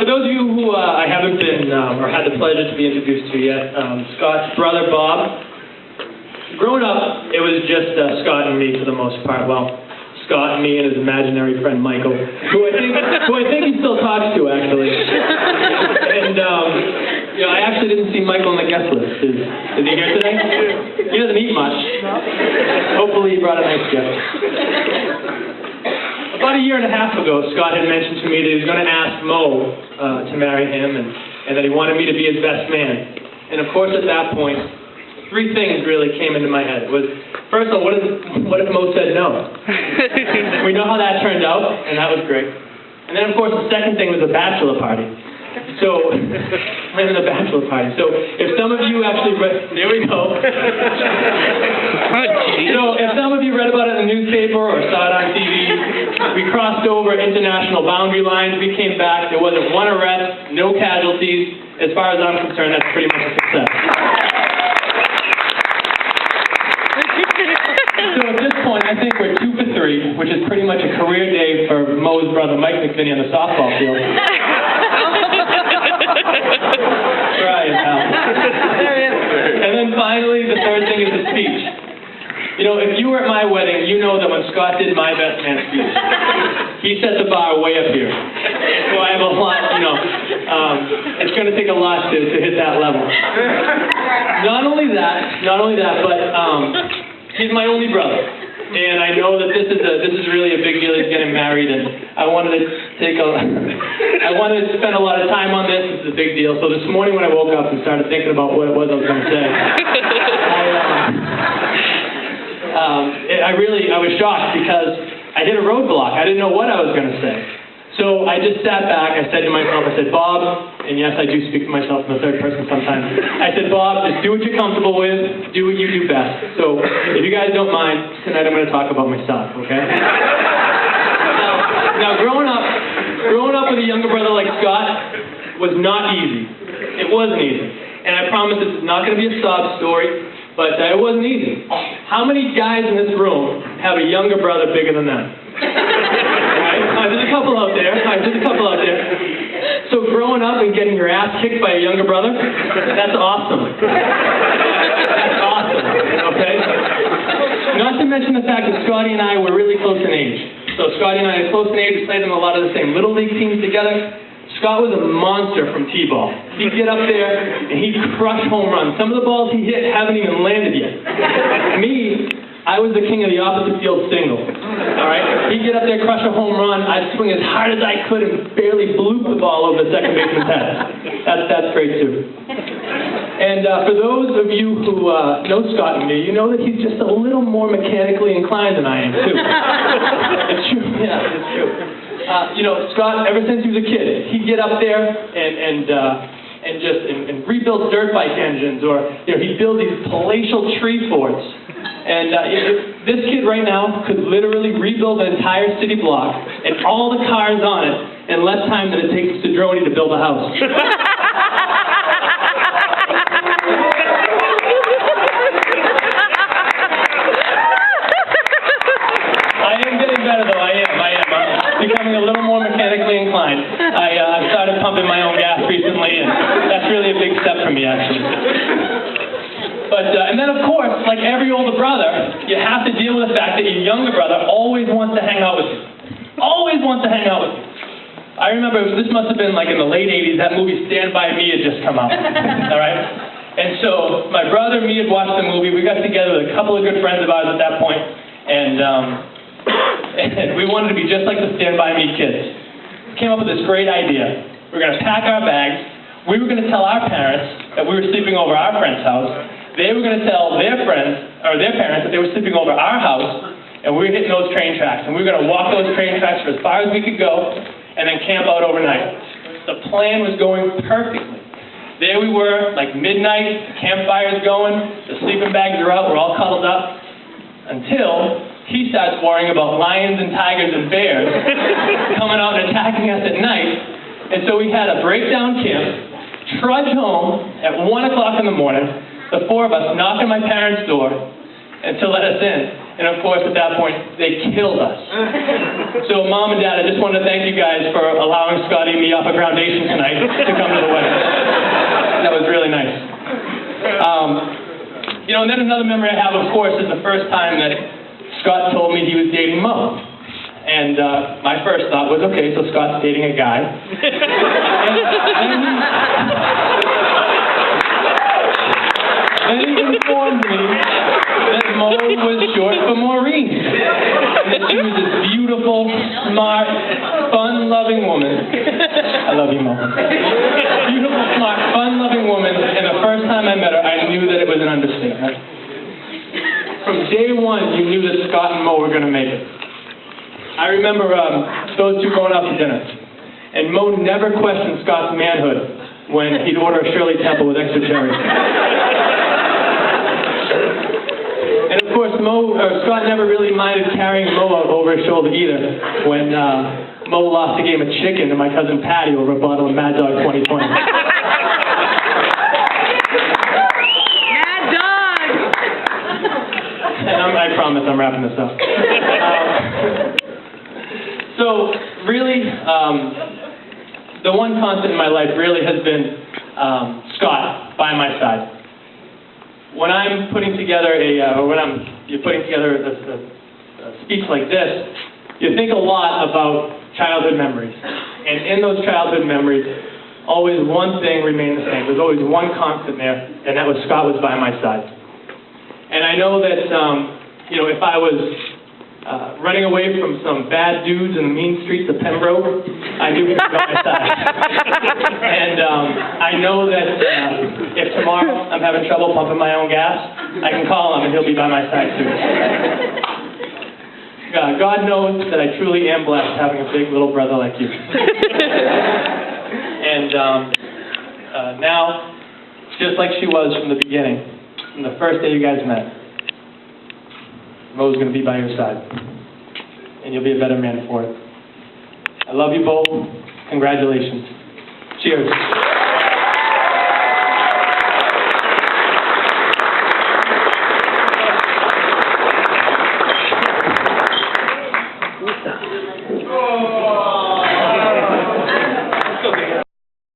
For those of you who I haven't been, or had the pleasure to be introduced to yet, Scott's brother, Bob. Growing up, it was just Scott and me for the most part. Well, Scott and me and his imaginary friend, Michael, who I think he still talks to, actually. And, you know, I actually didn't see Michael on the guest list. Is he here today? He doesn't eat much. Hopefully he brought a nice gift. About a year and a half ago, Scott had mentioned to me that he was going to ask Mo to marry him, and that he wanted me to be his best man. And of course, at that point, three things really came into my head. First of all, what if Mo said no? We know how that turned out, and that was great. And then, of course, the second thing was a bachelor party. So, planning a bachelor party. So, if some of you actually read, there we go. So, if some of you read about it in the newspaper or saw it on TV, we crossed over international boundary lines. We came back. There wasn't one arrest, no casualties. As far as I'm concerned, that's pretty much a success. So at this point, I think we're 2 for 3, which is pretty much a career day for Mo's brother, Mike McVinney, on the softball field. Right, pal. And then finally, the third thing is the speech. You know, if you were at my wedding, you know that when Scott did my best man speech, he set the bar way up here. So I have a lot, you know, it's going to take a lot to hit that level. Not only that, but he's my only brother. And I know that this is really a big deal. He's getting married, and I wanted to spend a lot of time on this. This is a big deal. So this morning when I woke up and started thinking about what it was I was going to say, I was shocked because I hit a roadblock. I didn't know what I was going to say. So I just sat back. I said to myself, I said, Bob, and yes, I do speak to myself in the third person sometimes. I said, Bob, just do what you're comfortable with. Do what you do best. So if you guys don't mind, tonight I'm going to talk about myself, okay? Now growing up with a younger brother like Scott was not easy. It wasn't easy. And I promise this is not going to be a sob story, but it wasn't easy. How many guys in this room have a younger brother bigger than them? There's a couple out there. So growing up and getting your ass kicked by a younger brother, that's awesome. That's awesome, okay? Not to mention the fact that Scotty and I were really close in age. So Scotty and I are close in age. We played in a lot of the same Little League teams together. Scott was a monster from T-ball. He'd get up there and he'd crush home runs. Some of the balls he hit haven't even landed yet. Me, I was the king of the opposite field single. All right? He'd get up there, crush a home run. I'd swing as hard as I could and barely bloop the ball over the second baseman's head. That's great too. And for those of you who know Scott and me, you know that he's just a little more mechanically inclined than I am too. It's true. Yeah, it's true. You know, Scott, ever since he was a kid, he'd get up there and rebuild dirt bike engines, or you know, he'd build these palatial tree forts. And this kid right now could literally rebuild an entire city block and all the cars on it in less time than it takes to Droney to build a house. I am getting better though. I am. I'm becoming a little more mechanically inclined. I've started pumping my own gas recently, and that's really a big step for me, actually. But, and then of course, like every older brother, you have to deal with the fact that your younger brother always wants to hang out with you. Always wants to hang out with you. I remember, this must have been like in the late 80s, that movie Stand By Me had just come out. All right? And so, my brother and me had watched the movie. We got together with a couple of good friends of ours at that point, and we wanted to be just like the Stand By Me kids. We came up with this great idea. We were going to pack our bags. We were going to tell our parents that we were sleeping over our friend's house. They were going to tell their friends, or their parents, that they were sleeping over our house, and we were hitting those train tracks. And we were going to walk those train tracks for as far as we could go, and then camp out overnight. The plan was going perfectly. There we were, like midnight, the campfire's going, the sleeping bags are out, we're all cuddled up, until he starts worrying about lions and tigers and bears coming out and attacking us at night. And so we had a breakdown camp, trudge home at 1 o'clock in the morning, the four of us knock on my parents' door and to let us in. And of course, at that point, they killed us. So, Mom and Dad, I just wanted to thank you guys for allowing Scotty and me off a groundation tonight to come to the wedding. That was really nice. You know, and then another memory I have, of course, is the first time that Scott told me he was dating Mo. And my first thought was, okay, so Scott's dating a guy. Then he informed me that Mo was short for Maureen. And that she was this beautiful, smart, fun-loving woman. I love you, Mo. Beautiful, smart, fun-loving woman. And the first time I met her, I knew that it was an understatement. From day one, you knew that Scott and Mo were going to make it. I remember those two going out to dinner. And Mo never questioned Scott's manhood when he'd order a Shirley Temple with extra cherries. And of course, Scott never really minded carrying Mo out over his shoulder either when Mo lost a game of chicken to my cousin Patty over a bottle of Mad Dog 2020. Mad Dog! And I promise I'm wrapping this up. So, really, the one constant in my life really has been Scott by my side. When I'm putting together you're putting together a speech like this, you think a lot about childhood memories. And in those childhood memories, always one thing remained the same. There's always one constant there, and that was Scott was by my side. And I know that, you know, if I was running away from some bad dudes in the mean streets of Pembroke, I knew he was by my side. And I know that if tomorrow I'm having trouble pumping my own gas, I can call him and he'll be by my side too. God knows that I truly am blessed having a big little brother like you. And now, just like she was from the beginning, from the first day you guys met, Mo's going to be by your side. And you'll be a better man for it. I love you both. Congratulations. Cheers.